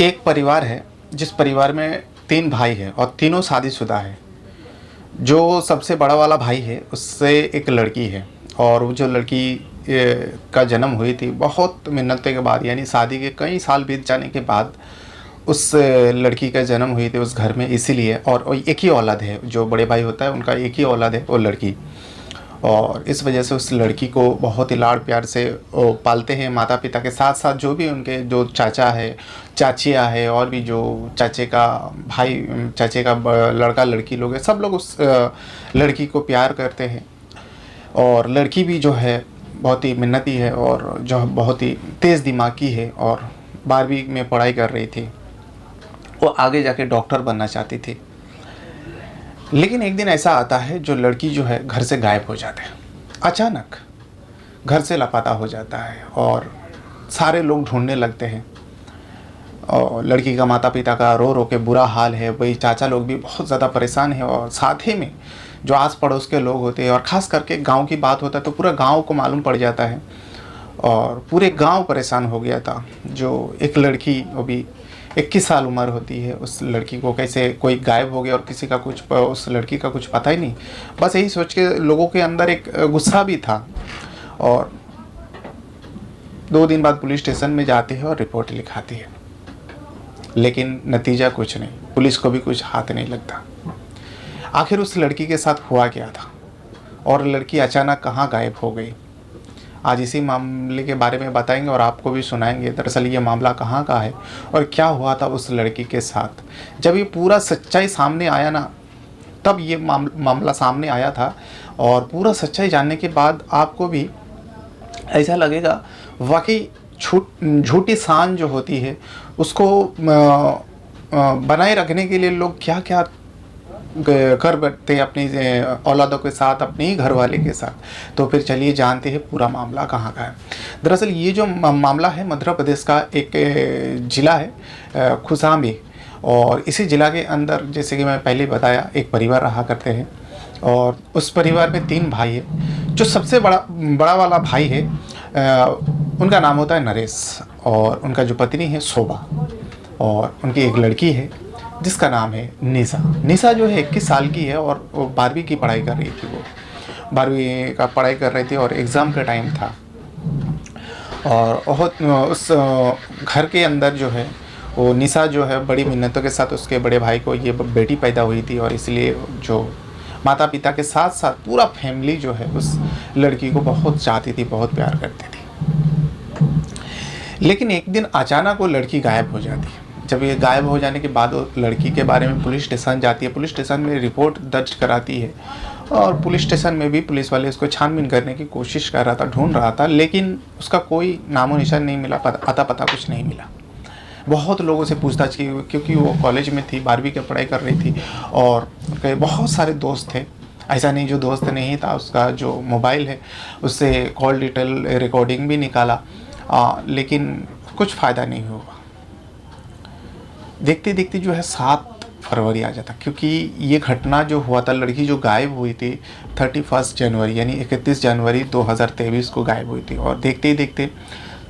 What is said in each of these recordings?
एक परिवार है जिस परिवार में 3 भाई हैं और तीनों शादीशुदा हैं। जो सबसे बड़ा वाला भाई है उससे एक लड़की है और वो जो लड़की का जन्म हुई थी बहुत मिन्नतों के बाद, यानी शादी के कई साल बीत जाने के बाद उस लड़की का जन्म हुई थी उस घर में, इसीलिए। और एक ही औलाद है, जो बड़े भाई होता है उनका एक ही औलाद है वो लड़की। और इस वजह से उस लड़की को बहुत ही लाड़ प्यार से वो पालते हैं माता पिता के साथ साथ। जो भी उनके जो चाचा है, चाचियाँ है और भी जो चाचे का भाई, चाचे का लड़का लड़की लोग हैं, सब लोग उस लड़की को प्यार करते हैं। और लड़की भी जो है बहुत ही मिन्नती है और जो बहुत ही तेज़ दिमाग की है और 12वीं में पढ़ाई कर रही थी। वो आगे जाके डॉक्टर बनना चाहती थी। लेकिन एक दिन ऐसा आता है जो लड़की जो है घर से गायब हो जाते हैं, अचानक घर से लापता हो जाता है और सारे लोग ढूंढने लगते हैं। और लड़की का माता पिता का रो रो के बुरा हाल है, वही चाचा लोग भी बहुत ज़्यादा परेशान हैं। और साथ ही में जो आस पड़ोस के लोग होते हैं और ख़ास करके गांव की बात होता है तो पूरा गांव को मालूम पड़ जाता है और पूरे गांव परेशान हो गया था। जो एक लड़की, वो भी 21 साल उम्र होती है, उस लड़की को कैसे कोई गायब हो गया और किसी का कुछ, उस लड़की का कुछ पता ही नहीं। बस यही सोच के लोगों के अंदर एक गुस्सा भी था। और 2 दिन बाद पुलिस स्टेशन में जाती है और रिपोर्ट लिखाती है, लेकिन नतीजा कुछ नहीं, पुलिस को भी कुछ हाथ नहीं लगता। आखिर उस लड़की के साथ हुआ क्या था और लड़की अचानक कहाँ गायब हो गई, आज इसी मामले के बारे में बताएंगे और आपको भी सुनाएंगे दरअसल ये मामला कहाँ का है और क्या हुआ था उस लड़की के साथ। जब ये पूरा सच्चाई सामने आया ना, तब ये मामला सामने आया था। और पूरा सच्चाई जानने के बाद आपको भी ऐसा लगेगा वाकई झूठी शान जो होती है उसको बनाए रखने के लिए लोग क्या क्या कर बैठते हैं अपनी औलादों के साथ, अपने ही घर वाले के साथ। तो फिर चलिए जानते हैं पूरा मामला कहाँ का है। दरअसल ये जो मामला है मध्य प्रदेश का एक ज़िला है खुशामी। और इसी ज़िला के अंदर जैसे कि मैं पहले बताया एक परिवार रहा करते हैं और उस परिवार में 3 भाई है। जो सबसे बड़ा वाला भाई है उनका नाम होता है नरेश और उनका जो पत्नी है शोभा और उनकी एक लड़की है जिसका नाम है निशा। निशा जो है 21 साल की है और वो 12वीं की पढ़ाई कर रही थी। वो 12वीं का पढ़ाई कर रही थी और एग्ज़ाम का टाइम था। और बहुत उस घर के अंदर जो है वो निशा जो है बड़ी मिन्नतों के साथ उसके बड़े भाई को ये बेटी पैदा हुई थी और इसलिए जो माता पिता के साथ साथ पूरा फैमिली जो है उस लड़की को बहुत चाहती थी, बहुत प्यार करती थी। लेकिन एक दिन अचानक वो लड़की गायब हो जाती है। जब ये गायब हो जाने के बाद वो लड़की के बारे में पुलिस स्टेशन जाती है, पुलिस स्टेशन में रिपोर्ट दर्ज कराती है और पुलिस स्टेशन में भी पुलिस वाले उसको छानबीन करने की कोशिश कर रहा था, ढूंढ रहा था, लेकिन उसका कोई नामो निशान नहीं मिला, अता पता कुछ नहीं मिला। बहुत लोगों से पूछताछ की क्योंकि वो कॉलेज में थी, 12वीं की पढ़ाई कर रही थी और उसके बहुत सारे दोस्त थे। ऐसा नहीं जो दोस्त नहीं था, उसका जो मोबाइल है उससे कॉल डिटेल रिकॉर्डिंग भी निकाला, लेकिन कुछ फ़ायदा नहीं हुआ। देखते देखते जो है 7 फरवरी आ जाता, क्योंकि ये घटना जो हुआ था, लड़की जो गायब हुई थी 31 जनवरी यानी 31 जनवरी 2023 को गायब हुई थी और देखते ही देखते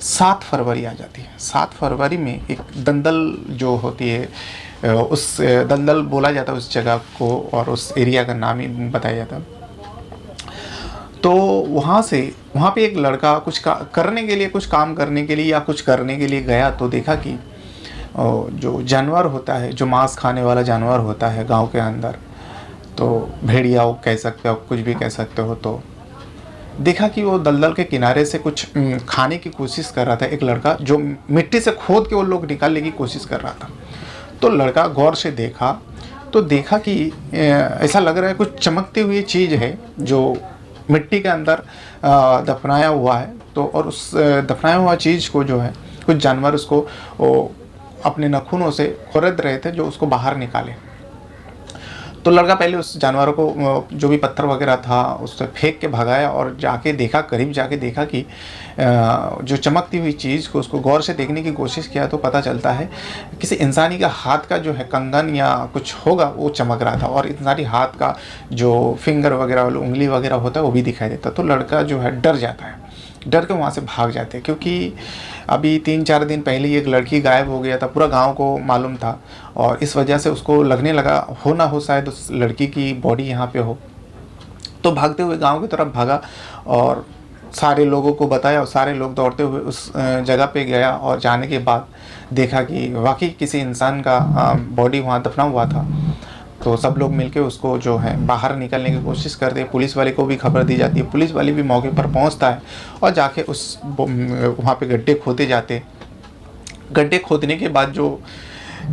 7 फरवरी आ जाती है। 7 फरवरी में एक दलदल जो होती है, उस दलदल बोला जाता है उस जगह को और उस एरिया का नाम ही बताया जाता। तो वहाँ पे एक लड़का कुछ करने के लिए, कुछ काम करने के लिए या कुछ करने के लिए गया तो देखा कि जो जानवर होता है, जो मांस खाने वाला जानवर होता है गांव के अंदर, तो भेड़िया वो कह सकते हो, कुछ भी कह सकते हो, तो देखा कि वो दलदल के किनारे से कुछ खाने की कोशिश कर रहा था एक लड़का, जो मिट्टी से खोद के वो लोग निकालने की कोशिश कर रहा था। तो लड़का गौर से देखा तो देखा कि ऐसा लग रहा है कुछ चमकती हुई चीज़ है जो मिट्टी के अंदर दफनाया हुआ है। तो और उस दफनाया हुआ चीज़ को जो है कुछ जानवर उसको अपने नाखूनों से खुरद रहे थे जो उसको बाहर निकाले। तो लड़का पहले उस जानवरों को जो भी पत्थर वगैरह था उससे फेंक के भगाया और जाके देखा, करीब जाके देखा कि जो चमकती हुई चीज़ को उसको गौर से देखने की कोशिश किया तो पता चलता है किसी इंसानी का हाथ का जो है कंगन या कुछ होगा वो चमक रहा था और इंसानी हाथ का जो फिंगर वगैरह, उंगली वगैरह होता है वो भी दिखाई देता। तो लड़का जो है डर जाता है डर के वहाँ से भाग जाते हैं, क्योंकि अभी 3-4 दिन पहले ही एक लड़की गायब हो गया था, पूरा गांव को मालूम था, और इस वजह से उसको लगने लगा हो ना हो शायद उस लड़की की बॉडी यहाँ पे हो। तो भागते हुए गांव की तरफ भागा और सारे लोगों को बताया, और सारे लोग दौड़ते हुए उस जगह पे गया, और जाने के बाद देखा कि वाकई किसी इंसान का बॉडी वहाँ दफना हुआ था। तो सब लोग मिलके उसको जो है बाहर निकलने की कोशिश करते हैं। पुलिस वाले को भी खबर दी जाती है, पुलिस वाले भी मौके पर पहुंचता है और जाके उस वहाँ पे गड्ढे खोदे जाते। गड्ढे खोदने के बाद जो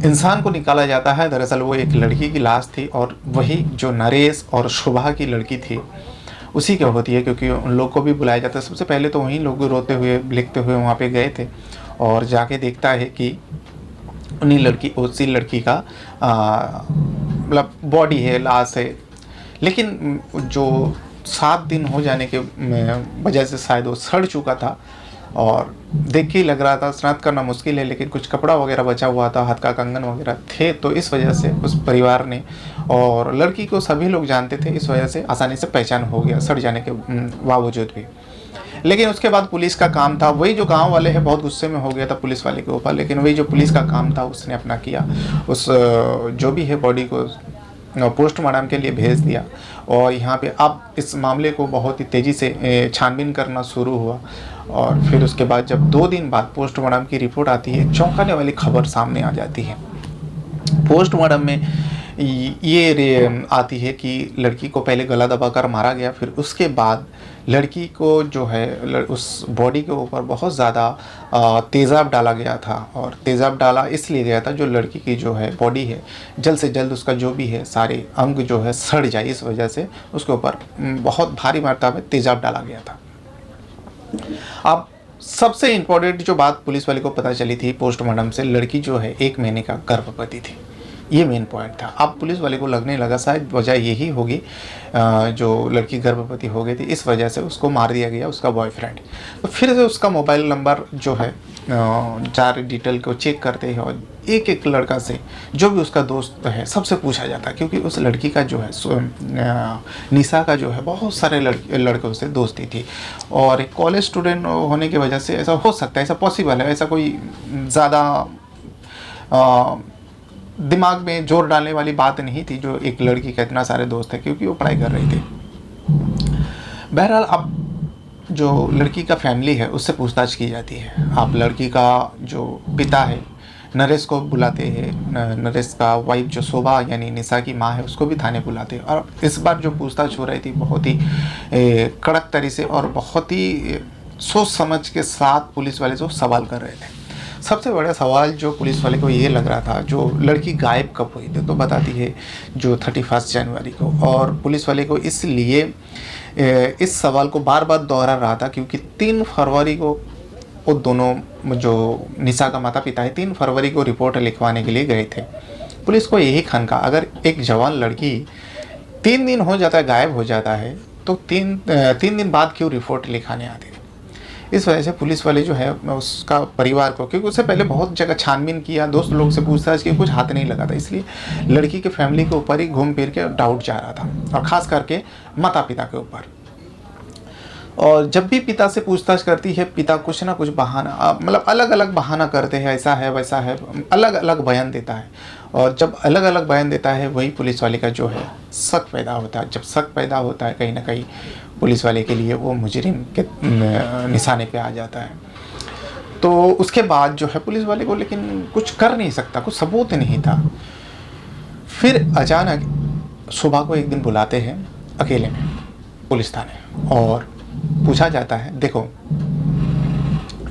इंसान को निकाला जाता है, दरअसल वो एक लड़की की लाश थी, और वही जो नरेश और शुभा की लड़की थी उसी की होती है, क्योंकि उन लोग को भी बुलाया जाता है। सबसे पहले तो वहीं लोग रोते हुए लिखते हुए वहाँ पे गए थे, और जाके देखता है कि उसी लड़की का मतलब बॉडी है, लाश है। लेकिन जो 7 दिन हो जाने के वजह से शायद वो सड़ चुका था, और देख के ही लग रहा था शनाख्त करना मुश्किल है, लेकिन कुछ कपड़ा वगैरह बचा हुआ था, हाथ का कंगन वगैरह थे, तो इस वजह से उस परिवार ने, और लड़की को सभी लोग जानते थे, इस वजह से आसानी से पहचान हो गया सड़ जाने के बावजूद भी। लेकिन उसके बाद पुलिस का काम था, वही जो गांव वाले हैं बहुत गुस्से में हो गया था पुलिस वाले के ऊपर, लेकिन वही जो पुलिस का काम था उसने अपना किया, उस जो भी है बॉडी को पोस्टमार्टम के लिए भेज दिया। और यहाँ पे अब इस मामले को बहुत ही तेज़ी से छानबीन करना शुरू हुआ, और फिर उसके बाद जब 2 दिन बाद पोस्टमार्टम की रिपोर्ट आती है, चौंकाने वाली खबर सामने आ जाती है। पोस्टमार्टम में ये आती है कि लड़की को पहले गला दबाकर मारा गया, फिर उसके बाद लड़की को जो है उस बॉडी के ऊपर बहुत ज़्यादा तेज़ाब डाला गया था, और तेज़ाब डाला इसलिए गया था जो लड़की की जो है बॉडी है जल्द से जल्द उसका जो भी है सारे अंग जो है सड़ जाए, इस वजह से उसके ऊपर बहुत भारी मात्रा में तेज़ाब डाला गया था। अब सबसे इम्पोर्टेंट जो बात पुलिस वाले को पता चली थी पोस्टमार्टम से, लड़की जो है 1 महीने का गर्भवती थी, ये मेन पॉइंट था। अब पुलिस वाले को लगने लगा शायद वजह यही होगी, जो लड़की गर्भवती हो गई थी इस वजह से उसको मार दिया गया उसका बॉयफ्रेंड। तो फिर से उसका मोबाइल नंबर जो है 4 डिटेल को चेक करते हैं, और एक एक लड़का से जो भी उसका दोस्त है सबसे पूछा जाता है, क्योंकि उस लड़की का जो है निशा का जो है बहुत सारे लड़कों से दोस्ती थी, और एक कॉलेज स्टूडेंट होने की वजह से ऐसा हो सकता है, ऐसा पॉसिबल है, ऐसा कोई ज़्यादा दिमाग में जोर डालने वाली बात नहीं थी जो एक लड़की का इतना सारे दोस्त है, क्योंकि वो पढ़ाई कर रही थी। बहरहाल अब जो लड़की का फैमिली है उससे पूछताछ की जाती है। आप लड़की का जो पिता है नरेश को बुलाते हैं, नरेश का वाइफ जो शोभा यानी निशा की माँ है उसको भी थाने बुलाते हैं, और इस बार जो पूछताछ हो रही थी बहुत ही कड़क तरीके से और बहुत ही सोच समझ के साथ पुलिस वाले जो सवाल कर रहे थे। सबसे बड़ा सवाल जो पुलिस वाले को ये लग रहा था, जो लड़की गायब कब हुई थी, तो बताती है जो 31 जनवरी को, और पुलिस वाले को इसलिए इस सवाल को बार बार दोहरा रहा था क्योंकि 3 फरवरी को वो दोनों जो निशा का माता पिता है 3 फरवरी को रिपोर्ट लिखवाने के लिए गए थे। पुलिस को यही खनका, अगर एक जवान लड़की 3 दिन हो जाता है गायब हो जाता है, तो 3 दिन बाद क्यों रिपोर्ट लिखाने आती थी। इस वजह से पुलिस वाले जो है उसका परिवार को, क्योंकि उससे पहले बहुत जगह छानबीन किया, दोस्त लोग से पूछताछ की, कुछ हाथ नहीं लगा था, इसलिए लड़की के फैमिली के ऊपर ही घूम फिर के डाउट जा रहा था, और ख़ास करके माता पिता के ऊपर। और जब भी पिता से पूछताछ करती है, पिता कुछ ना कुछ बहाना मतलब अलग अलग बहाना करते हैं, ऐसा है वैसा है, अलग अलग बयान देता है, और जब अलग अलग बयान देता है वही पुलिस वाले का जो है शक पैदा होता है। जब शक पैदा होता है कहीं ना कहीं पुलिस वाले के लिए वो मुजरिम के निशाने पे आ जाता है। तो उसके बाद जो है पुलिस वाले को लेकिन कुछ कर नहीं सकता, कुछ सबूत नहीं था। फिर अचानक सुबह को एक दिन बुलाते हैं अकेले में पुलिस थाने, और पूछा जाता है देखो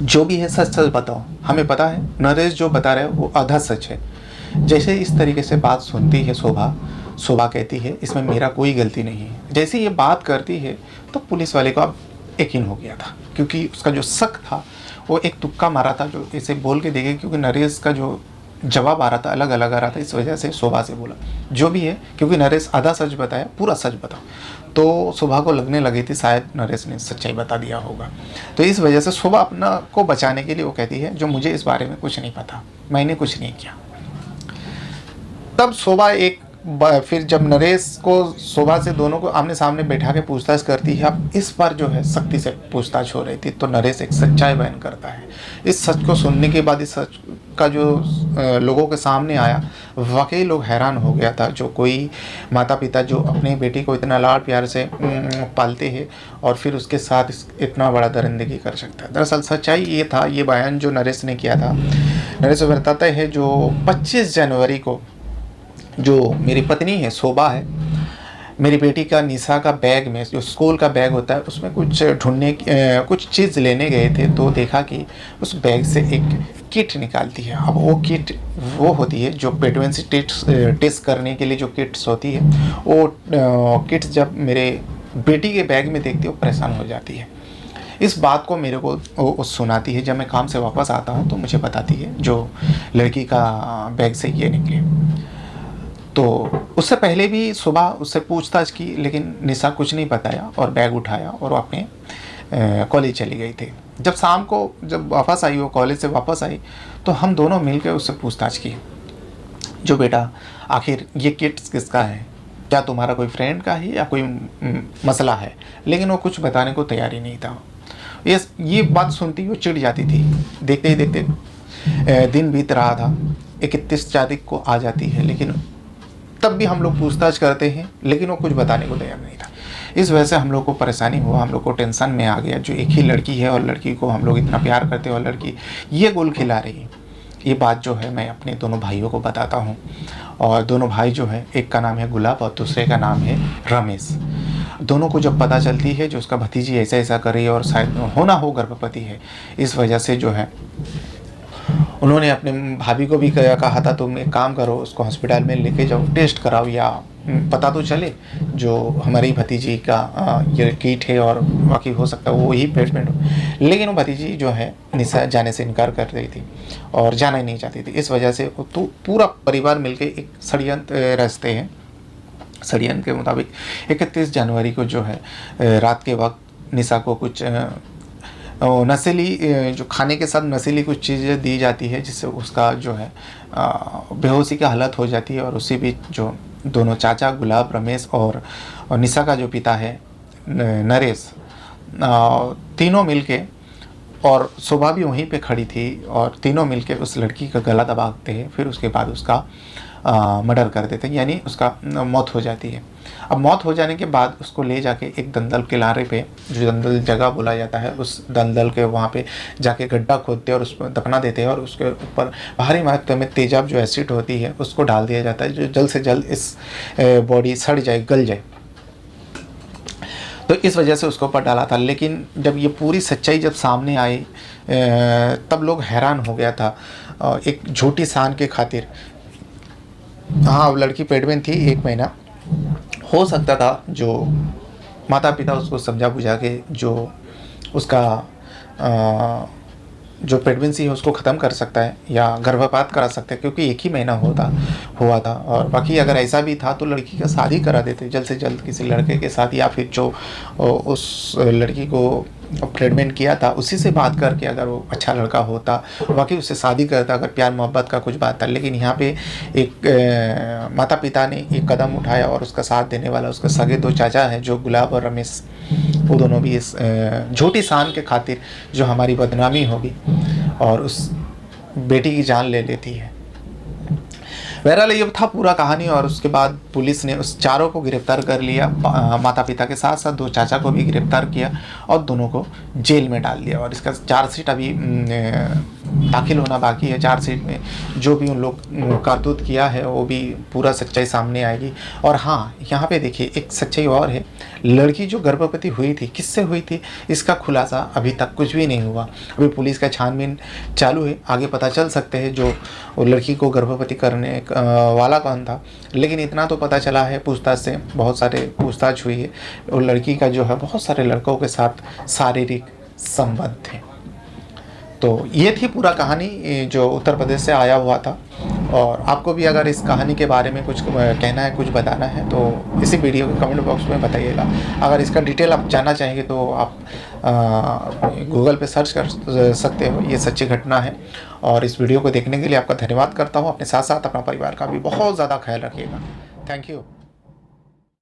जो भी है सच सच बताओ, हमें पता है नरेश जो बता रहे हैं वो आधा सच है। जैसे इस तरीके से बात सुनती है शोभा कहती है इसमें मेरा कोई गलती नहीं है। जैसे ये बात करती है तो पुलिस वाले को अब यकीन हो गया था, क्योंकि उसका जो शक था वो एक तुक्का मारा था जो इसे बोल के देखे, क्योंकि नरेश का जो जवाब आ रहा था अलग अलग आ रहा था, इस वजह से शोभा से बोला जो भी है, क्योंकि नरेश आधा सच बताया पूरा सच बताओ। तो शोभा को लगने लगी थी शायद नरेश ने सच्चाई बता दिया होगा, तो इस वजह से शोभा अपना को बचाने के लिए वो कहती है जो मुझे इस बारे में कुछ नहीं पता, मैंने कुछ नहीं किया। तब शोभा एक फिर जब नरेश को शोभा से दोनों को आमने सामने बैठा के पूछताछ करती है, अब इस बार जो है सख्ती से पूछताछ हो रही थी, तो नरेश एक सच्चाई बयान करता है। इस सच को सुनने के बाद इस सच का जो लोगों के सामने आया, वाकई लोग हैरान हो गया था। जो कोई माता पिता जो अपनी बेटी को इतना लाड प्यार से पालते हैं और फिर उसके साथ इतना बड़ा दरिंदगी कर सकता है। दरअसल सच्चाई ये था, ये बयान जो नरेश ने किया था। नरेश बताता है जो 25 जनवरी को जो मेरी पत्नी है शोभा है, मेरी बेटी का निशा का बैग में, जो स्कूल का बैग होता है, उसमें कुछ ढूंढने कुछ चीज़ लेने गए थे, तो देखा कि उस बैग से एक किट निकालती है। अब वो किट वो होती है जो प्रेगनेंसी टेस्ट करने के लिए जो किट्स होती है, वो किट्स जब मेरे बेटी के बैग में देखती है वो परेशान हो जाती है। इस बात को मेरे को वो सुनाती है। जब मैं काम से वापस आता हूँ तो मुझे बताती है जो लड़की का बैग से ये निकले। तो उससे पहले भी सुबह उससे पूछताछ की, लेकिन निशा कुछ नहीं बताया और बैग उठाया और वो अपने कॉलेज चली गई थी। जब शाम को जब वापस आई, वो कॉलेज से वापस आई, तो हम दोनों मिलकर उससे पूछताछ की, जो बेटा आखिर ये किट्स किसका है, क्या तुम्हारा कोई फ्रेंड का है या कोई मसला है। लेकिन वो कुछ बताने को तैयार ही नहीं था। ये बात सुनती ही वो चिढ़ जाती थी। देखते ही देखते दिन बीत रहा था, 31 तारीख को आ जाती है, लेकिन तब भी हम लोग पूछताछ करते हैं, लेकिन वो कुछ बताने को तैयार नहीं था। इस वजह से हम लोग को परेशानी हुआ, हम लोग को टेंशन में आ गया। जो एक ही लड़की है और लड़की को हम लोग इतना प्यार करते हैं और लड़की ये गोल खिला रही है। ये बात जो है मैं अपने दोनों भाइयों को बताता हूँ, और दोनों भाई जो है, एक का नाम है गुलाब और दूसरे का नाम है रमेश। दोनों को जब पता चलती है जो उसका भतीजी ऐसा ऐसा कर रही है और शायद होना हो गर्भवती है, इस वजह से जो है उन्होंने अपने भाभी को भी कहा था तुम एक काम करो, उसको हॉस्पिटल में लेके जाओ, टेस्ट कराओ, या पता तो चले जो हमारी भतीजी का ये किट है और बाकी हो सकता है वो ही प्रेग्नेंट हो। लेकिन वो भतीजी जो है निशा जाने से इनकार कर रही थी और जाना ही नहीं चाहती थी। इस वजह से तो पूरा परिवार मिलके एक षड्यंत्र रचते हैं। षड्यंत्र के मुताबिक 31 जनवरी को जो है रात के वक्त निशा को कुछ नशीली जो खाने के साथ नशीली कुछ चीज़ें दी जाती है, जिससे उसका जो है बेहोशी की हालत हो जाती है। और उसी बीच जो दोनों चाचा गुलाब, रमेश और निशा का जो पिता है नरेश, तीनों मिलके, और शोभा भी वहीं पे खड़ी थी, और तीनों मिलके उस लड़की का गला दबाते हैं। फिर उसके बाद उसका मर्डर कर देते हैं, यानी उसका मौत हो जाती है। अब मौत हो जाने के बाद उसको ले जाके एक दलदल किनारे पे, जो दलदल जगह बोला जाता है, उस दलदल के वहाँ पे जाके गड्ढा खोदते हैं और उसमें दफना देते हैं, और उसके ऊपर भारी मात्रा में तेजाब जो एसिड होती है उसको डाल दिया जाता है, जो जल्द से जल्द इस बॉडी सड़ जाए, गल जाए। तो इस वजह से उसके ऊपर डाला था। लेकिन जब ये पूरी सच्चाई जब सामने आई, तब लोग हैरान हो गया था। एक झूठी शान के खातिर, हाँ लड़की प्रेग्नेंट थी 1 महीना, हो सकता था जो माता पिता उसको समझा बुझा के जो उसका जो प्रेगनेंसी है उसको ख़त्म कर सकता है या गर्भपात करा सकता है, क्योंकि 1 ही महीना हुआ था। और बाकी अगर ऐसा भी था तो लड़की का शादी करा देते जल्द से जल्द किसी लड़के के साथ, या फिर जो उस लड़की को प्रेग्नेंट किया था उसी से बात करके, अगर वो अच्छा लड़का होता बाकी उससे शादी करता, अगर प्यार मोहब्बत का कुछ बात था। लेकिन यहाँ पे एक माता पिता ने एक कदम उठाया और उसका साथ देने वाला उसके सगे 2 चाचा हैं जो गुलाब और रमेश, वो दोनों भी इस झूठी शान के खातिर जो हमारी बदनामी होगी और उस बेटी की जान ले लेती है। बहरहाल ये था पूरा कहानी। और उसके बाद पुलिस ने उस चारों को गिरफ्तार कर लिया, माता पिता के साथ साथ 2 चाचा को भी गिरफ्तार किया और दोनों को जेल में डाल दिया। और इसका चार्जशीट अभी दाखिल होना बाकी है। चार्जशीट में जो भी उन लोग करतूत किया है वो भी पूरा सच्चाई सामने आएगी। और हाँ, यहाँ पे देखिए एक सच्चाई और है, लड़की जो गर्भवती हुई थी किससे हुई थी इसका खुलासा अभी तक कुछ भी नहीं हुआ। अभी पुलिस का छानबीन चालू है, आगे पता चल सकते हैं जो लड़की को गर्भवती करने वाला कौन था। लेकिन इतना तो पता चला है पूछताछ से, बहुत सारे पूछताछ हुई है, और लड़की का जो है बहुत सारे लड़कों के साथ शारीरिक संबंध थे। तो ये थी पूरा कहानी जो उत्तर प्रदेश से आया हुआ था। और आपको भी अगर इस कहानी के बारे में कुछ कहना है, कुछ बताना है, तो इसी वीडियो के कमेंट बॉक्स में बताइएगा। अगर इसका डिटेल आप जानना चाहेंगे तो आप गूगल पे सर्च कर सकते हो। ये सच्ची घटना है। और इस वीडियो को देखने के लिए आपका धन्यवाद करता हूँ। अपने साथ साथ अपना परिवार का भी बहुत ज़्यादा ख्याल रखिएगा। Thank you.